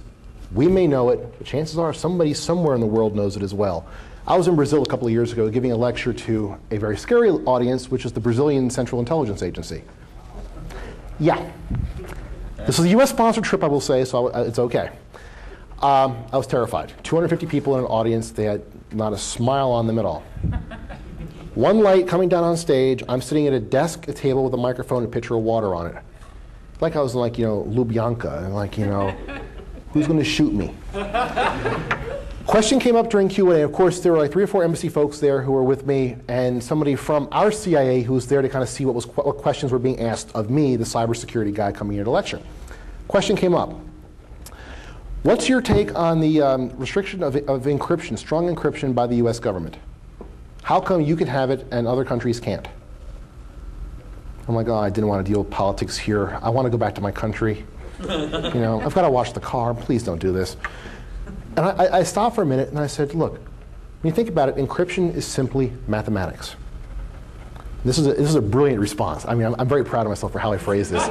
we may know it, but chances are somebody somewhere in the world knows it as well. I was in Brazil a couple of years ago giving a lecture to a very scary audience, which is the Brazilian Central Intelligence Agency. Yeah. This was a US-sponsored trip, I will say, so it's okay. I was terrified. 250 people in an audience. They had not a smile on them at all. One light coming down on stage. I'm sitting at a desk, a table with a microphone and a pitcher of water on it. Like I was like, Lubyanka, and like, who's going to shoot me? Question came up during Q&A. Of course, there were like 3 or 4 embassy folks there who were with me, and somebody from our CIA who was there to kind of see what questions were being asked of me, the cybersecurity guy coming here to lecture. Question came up. What's your take on the restriction of encryption, strong encryption by the US government? How come you can have it and other countries can't? I'm like, oh, I didn't want to deal with politics here. I want to go back to my country. I've got to wash the car. Please don't do this. And I stopped for a minute and I said, look, when you think about it, encryption is simply mathematics. This is a brilliant response. I mean, I'm very proud of myself for how I phrased this.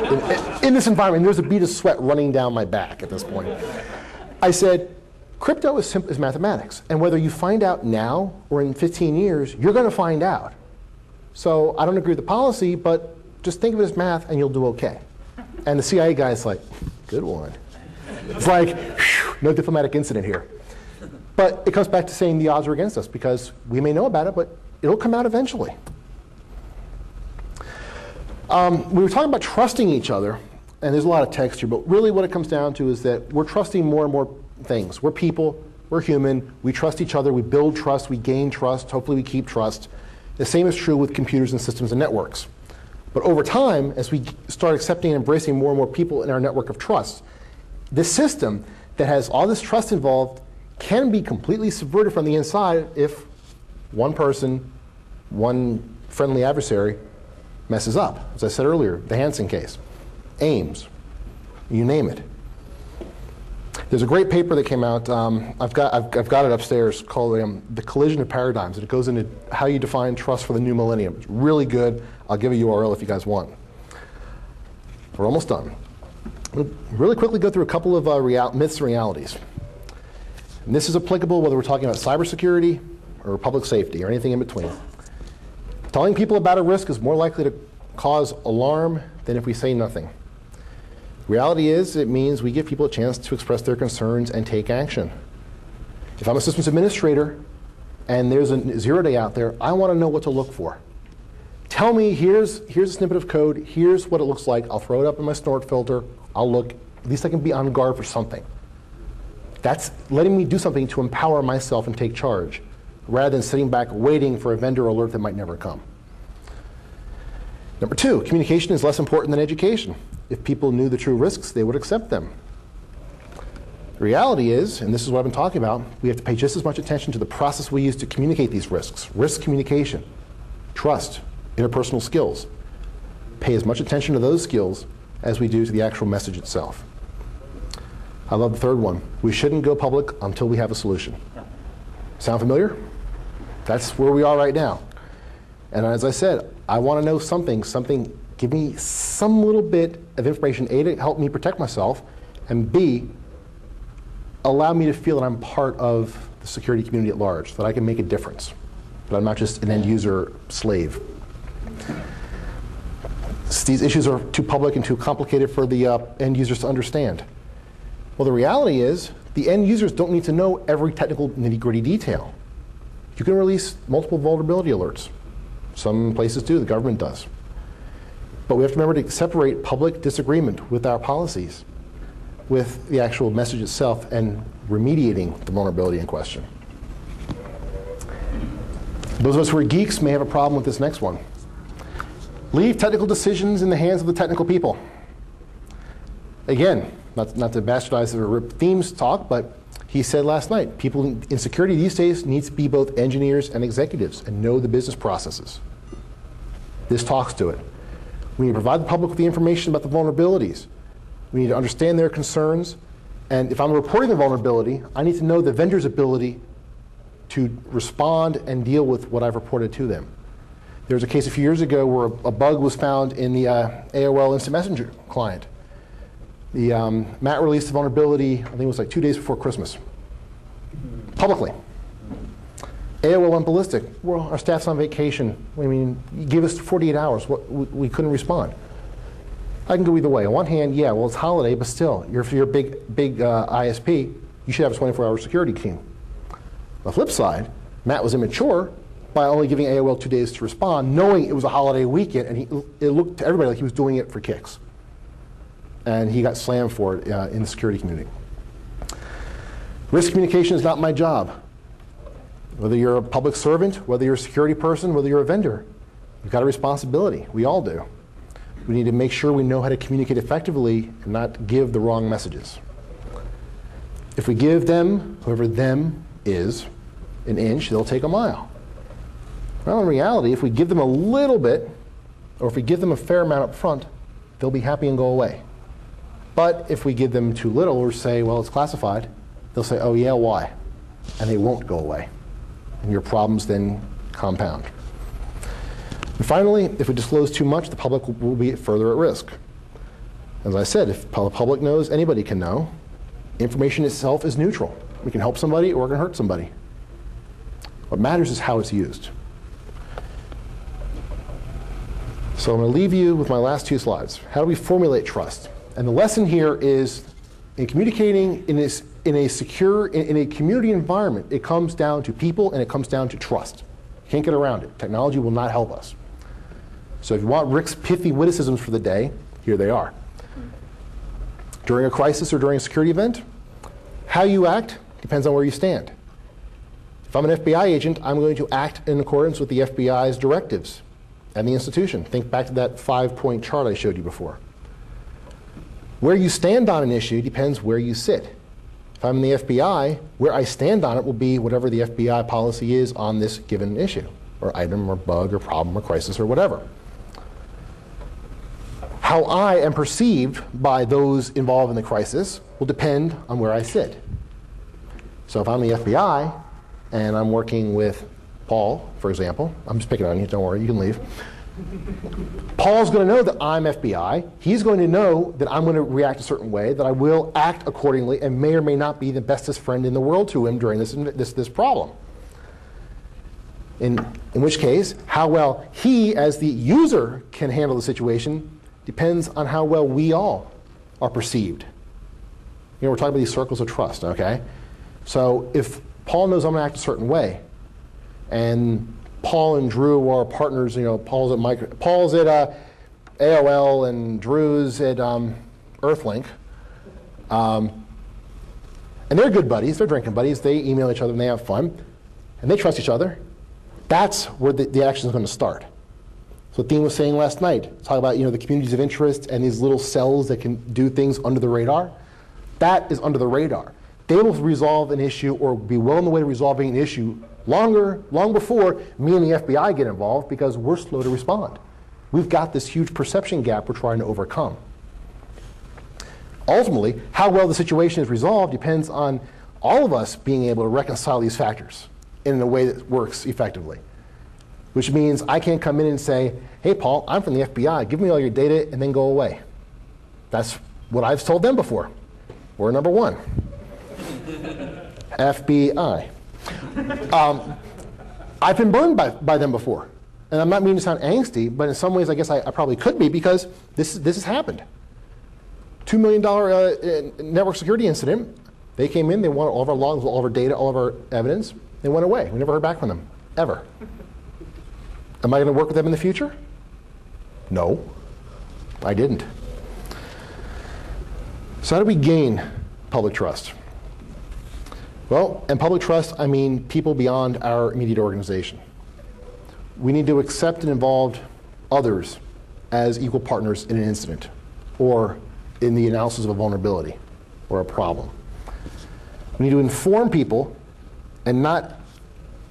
In this environment, there's a bead of sweat running down my back at this point. I said, crypto is simple as mathematics. And whether you find out now or in 15 years, you're going to find out. So I don't agree with the policy, but just think of it as math and you'll do OK. And the CIA guy's like, good one. It's like, whew, no diplomatic incident here. But it comes back to saying the odds are against us because we may know about it, but it'll come out eventually. We were talking about trusting each other, and there's a lot of text here, but really what it comes down to is that we're trusting more and more things. We're people, we're human, we trust each other, we build trust, we gain trust, hopefully we keep trust. The same is true with computers and systems and networks. But over time, as we start accepting and embracing more and more people in our network of trust, this system that has all this trust involved can be completely subverted from the inside if one person, one friendly adversary, messes up. As I said earlier, the Hansen case, Ames, you name it. There's a great paper that came out. I've got it upstairs called The Collision of Paradigms, and it goes into how you define trust for the new millennium. It's really good. I'll give a URL if you guys want. We're almost done. We'll really quickly go through a couple of myths and realities. And this is applicable whether we're talking about cybersecurity or public safety or anything in between. Telling people about a risk is more likely to cause alarm than if we say nothing. Reality is, it means we give people a chance to express their concerns and take action. If I'm a systems administrator and there's a 0-day out there, I want to know what to look for. Tell me, here's a snippet of code, here's what it looks like, I'll throw it up in my snort filter, I'll look, at least I can be on guard for something. That's letting me do something to empower myself and take charge, rather than sitting back waiting for a vendor alert that might never come. Number 2, communication is less important than education. If people knew the true risks, they would accept them. The reality is, and this is what I've been talking about, we have to pay just as much attention to the process we use to communicate these risks. Risk communication, trust, interpersonal skills. Pay as much attention to those skills as we do to the actual message itself. I love the third one. We shouldn't go public until we have a solution. Sound familiar? That's where we are right now. And as I said, I want to know something, give me some little bit of information, A, to help me protect myself, and B, allow me to feel that I'm part of the security community at large, that I can make a difference, that I'm not just an end user slave. These issues are too public and too complicated for the end users to understand. Well, the reality is, the end users don't need to know every technical nitty-gritty detail. You can release multiple vulnerability alerts. Some places do, the government does. But we have to remember to separate public disagreement with our policies with the actual message itself and remediating the vulnerability in question. Those of us who are geeks may have a problem with this next one. Leave technical decisions in the hands of the technical people. Again, not to bastardize or rip themes talk, but he said last night, people in security these days need to be both engineers and executives and know the business processes. This talks to it. We need to provide the public with the information about the vulnerabilities. We need to understand their concerns. And if I'm reporting the vulnerability, I need to know the vendor's ability to respond and deal with what I've reported to them. There was a case a few years ago where a bug was found in the AOL Instant Messenger client. Matt released the vulnerability, I think it was like 2 days before Christmas, publicly. AOL went ballistic. Well, our staff's on vacation. I mean, you give us 48 hours. We couldn't respond. I can go either way. On one hand, yeah, well, it's holiday, but still, if you're a big ISP, you should have a 24-hour security team. On the flip side, Matt was immature by only giving AOL 2 days to respond, knowing it was a holiday weekend, and it looked to everybody like he was doing it for kicks. And he got slammed for it in the security community. Risk communication is not my job. Whether you're a public servant, whether you're a security person, whether you're a vendor, you've got a responsibility. We all do. We need to make sure we know how to communicate effectively and not give the wrong messages. If we give them, whoever them is, an inch, they'll take a mile. Well, in reality, if we give them a little bit, or if we give them a fair amount up front, they'll be happy and go away. But if we give them too little or say, well, it's classified, they'll say, oh yeah, why? And they won't go away. And your problems then compound. And finally, if we disclose too much, the public will be further at risk. As I said, if the public knows, anybody can know. Information itself is neutral. We can help somebody or we can hurt somebody. What matters is how it's used. So I'm going to leave you with my last 2 slides. How do we formulate trust? And the lesson here is, in communicating in a secure, in a community environment, it comes down to people and it comes down to trust. You can't get around it. Technology will not help us. So if you want Rick's pithy witticisms for the day, here they are. During a crisis or during a security event, how you act depends on where you stand. If I'm an FBI agent, I'm going to act in accordance with the FBI's directives and the institution. Think back to that 5-point chart I showed you before. Where you stand on an issue depends where you sit. If I'm in the FBI, where I stand on it will be whatever the FBI policy is on this given issue, or item, or bug, or problem, or crisis, or whatever. How I am perceived by those involved in the crisis will depend on where I sit. So if I'm the FBI, and I'm working with Paul, for example, I'm just picking on you, don't worry, you can leave. Paul's going to know that I'm FBI. He's going to know that I'm going to react a certain way, that I will act accordingly, and may or may not be the bestest friend in the world to him during this problem. In which case, how well he, as the user, can handle the situation depends on how well we all are perceived. You know, we're talking about these circles of trust, okay? So if Paul knows I'm going to act a certain way, and Paul and Drew are partners, you know, Paul's at AOL and Drew's at Earthlink. And they're good buddies, they're drinking buddies, they email each other and they have fun, and they trust each other. That's where the action is going to start. So Dean was saying last night, talk about, you know, the communities of interest and these little cells that can do things under the radar. That is under the radar. They will resolve an issue or be well on the way to resolving an issue long before me and the FBI get involved, because we're slow to respond. We've got this huge perception gap we're trying to overcome. Ultimately, how well the situation is resolved depends on all of us being able to reconcile these factors in a way that works effectively. Which means I can't come in and say, hey, Paul, I'm from the FBI. Give me all your data and then go away. That's what I've told them before. We're number 1. FBI. I've been burned by them before. And I'm not meaning to sound angsty, but in some ways I guess I probably could be, because this has happened. $2 million network security incident. They came in, they wanted all of our logs, all of our data, all of our evidence. They went away. We never heard back from them, ever. Am I going to work with them in the future? No, I didn't. So how do we gain public trust? Well, in public trust, I mean people beyond our immediate organization. We need to accept and involve others as equal partners in an incident, or in the analysis of a vulnerability or a problem. We need to inform people and not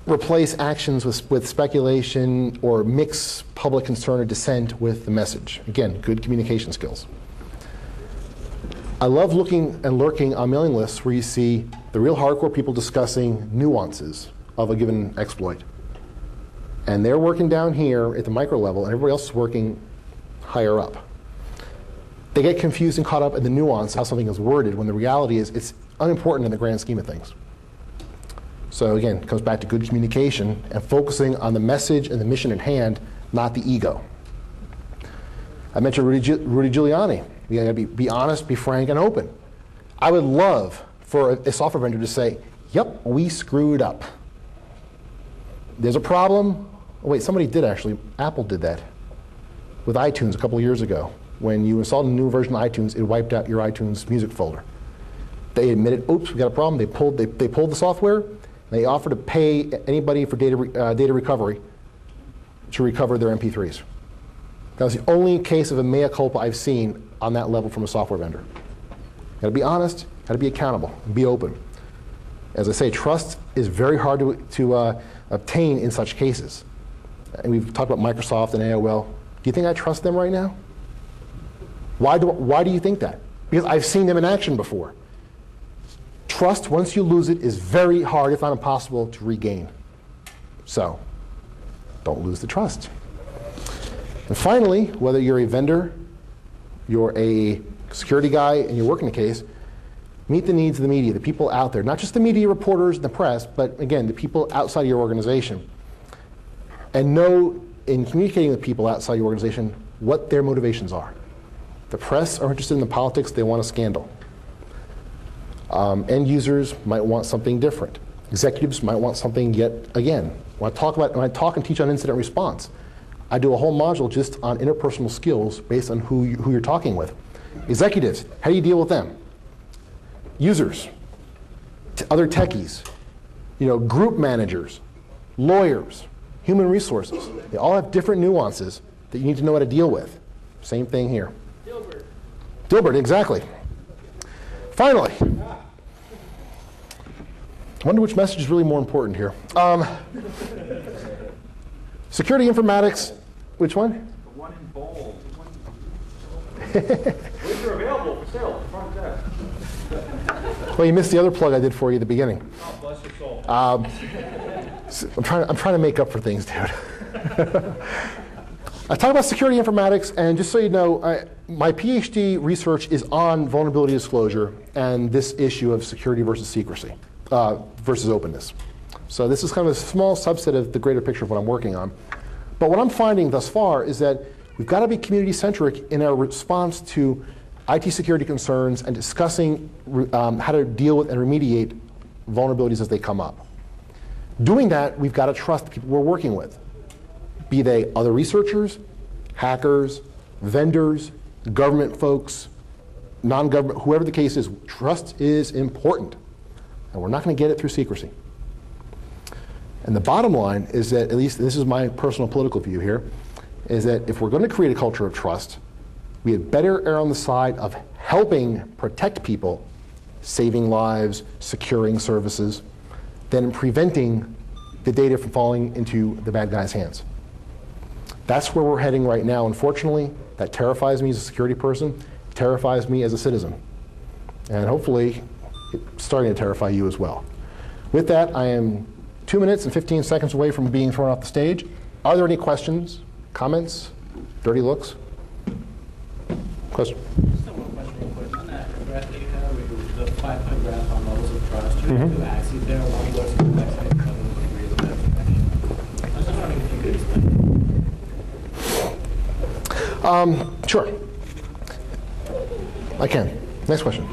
replace actions with speculation or mix public concern or dissent with the message. Again, good communication skills. I love looking and lurking on mailing lists where you see the real hardcore people discussing nuances of a given exploit. And they're working down here at the micro level, and everybody else is working higher up. They get confused and caught up in the nuance, how something is worded, when the reality is it's unimportant in the grand scheme of things. So again, it comes back to good communication and focusing on the message and the mission at hand, not the ego. I mentioned Rudy Giuliani. You gotta be honest, be frank, and open. I would love for a software vendor to say, yep, we screwed up. There's a problem. Oh, wait, somebody did actually. Apple did that with iTunes a couple of years ago. When you installed a new version of iTunes, it wiped out your iTunes music folder. They admitted, oops, we got a problem. They pulled the software. They offered to pay anybody for data recovery to recover their MP3s. That was the only case of a mea culpa I've seen on that level from a software vendor. Got to be honest, got to be accountable, and be open. As I say, trust is very hard to obtain in such cases. And we've talked about Microsoft and AOL. Do you think I trust them right now? Why do you think that? Because I've seen them in action before. Trust, once you lose it, is very hard, if not impossible, to regain. So, don't lose the trust. And finally, whether you're a vendor, you're a security guy, and you're working a case, meet the needs of the media, the people out there. Not just the media reporters and the press, but again, the people outside your organization. And know, in communicating with people outside your organization, what their motivations are. The press are interested in the politics, they want a scandal. End users might want something different. Executives might want something yet again. When I talk and teach on incident response, I do a whole module just on interpersonal skills based on who you're talking with. Executives, how do you deal with them? Users, other techies, group managers, lawyers, human resources. They all have different nuances that you need to know how to deal with. Same thing here. Dilbert, exactly. Finally, I wonder which message is really more important here. Security informatics, which one? The one in bold. Which are available for sale, front desk. Well, you missed the other plug I did for you at the beginning. Oh, bless your soul. I'm trying to make up for things, dude. I talk about security informatics, and just so you know, my PhD research is on vulnerability disclosure and this issue of security versus secrecy, versus openness. So this is kind of a small subset of the greater picture of what I'm working on. But what I'm finding thus far is that we've got to be community-centric in our response to IT security concerns and discussing how to deal with and remediate vulnerabilities as they come up. Doing that, we've got to trust the people we're working with. Be they other researchers, hackers, vendors, government folks, non-government, whoever the case is, trust is important. And we're not going to get it through secrecy. And the bottom line is that, at least this is my personal political view here, is that if we're going to create a culture of trust, we had better err on the side of helping protect people, saving lives, securing services, than preventing the data from falling into the bad guy's hands. That's where we're heading right now, unfortunately. That terrifies me as a security person, it terrifies me as a citizen. And hopefully, it's starting to terrify you as well. With that, I am 2 minutes and 15 seconds away from being thrown off the stage. Are there any questions, comments, dirty looks? Question? Just one question real quick. On that graph that you have, the 5-point graph on levels of trust, you have two axes there. One goes to complexity, and the other one degrees of abstraction. I was just wondering if you could explain. Sure. I can. Next question.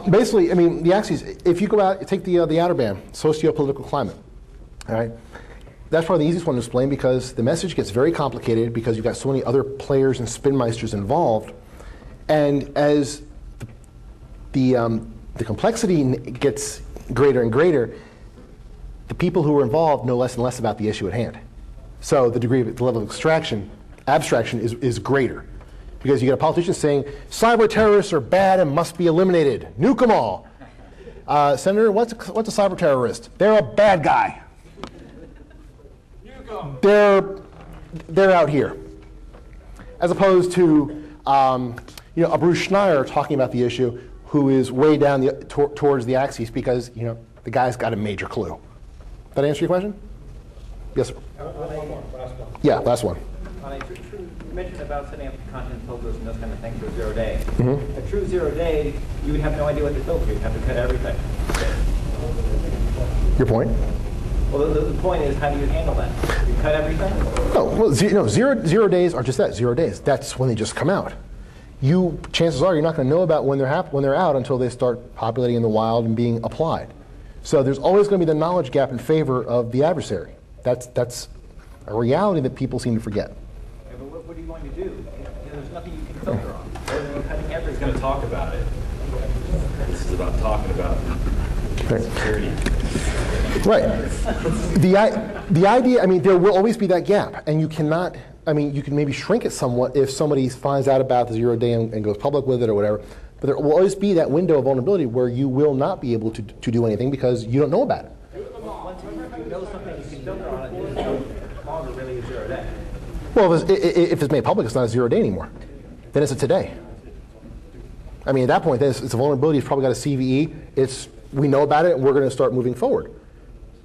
Basically, I mean, the axes, if you go out, take the outer band, socio-political climate, all right? That's probably the easiest one to explain because the message gets very complicated because you've got so many other players and spinmeisters involved. And as the complexity gets greater and greater, the people who are involved know less and less about the issue at hand. So the level of abstraction is greater. Because you get a politician saying, cyber terrorists are bad and must be eliminated. Nuke them all. Senator, what's a cyber terrorist? They're a bad guy. They're out here. As opposed to a Bruce Schneier talking about the issue who is way down towards the axis because the guy's got a major clue. That answer your question? Yes, sir. Last one. Yeah, last one. You mentioned about setting up content filters and those kind of things for 0 day. Mm-hmm. A true 0 day, you would have no idea what to filter. You'd have to cut everything. Your point? Well, the point is, how do you handle that? You cut everything? Oh, well, zero days are just that, 0 days. That's when they just come out. Chances are you're not going to know about when they're out until they start populating in the wild and being applied. So there's always going to be the knowledge gap in favor of the adversary. That's a reality that people seem to forget. Yeah, but what are you going to do? There's nothing you can filter on. Cutting everything. He's going to talk about it. This is about talking about security. Right. The idea, there will always be that gap, and you cannot, you can maybe shrink it somewhat if somebody finds out about the 0 day and goes public with it or whatever, but there will always be that window of vulnerability where you will not be able to do anything because you don't know about it. Once you know something, you can filter on it, it's no longer really a 0 day. Well, if it's made public, it's not a 0 day anymore. Then it's a today. At that point, it's a vulnerability. It's probably got a CVE. We know about it, and we're going to start moving forward.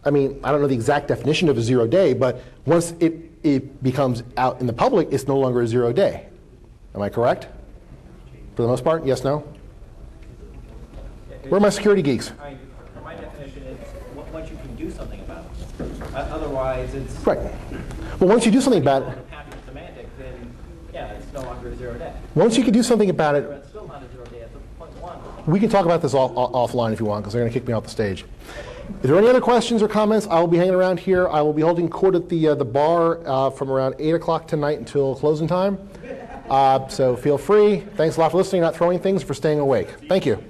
I don't know the exact definition of a 0 day, but once it becomes out in the public, it's no longer a 0 day. Am I correct? For the most part, yes, no? Where are my security geeks? My definition is once you can do something about it. Otherwise, it's Right. Well, once you do something about it, passive semantics, then yeah, it's no longer a 0 day. once you can do something about it, But it's still not a 0 day at the point one. we can talk about this offline if you want, because they're going to kick me off the stage. Is there any other questions or comments? I will be hanging around here. I will be holding court at the bar from around 8 o'clock tonight until closing time. So feel free. Thanks a lot for listening, not throwing things, for staying awake. Thank you.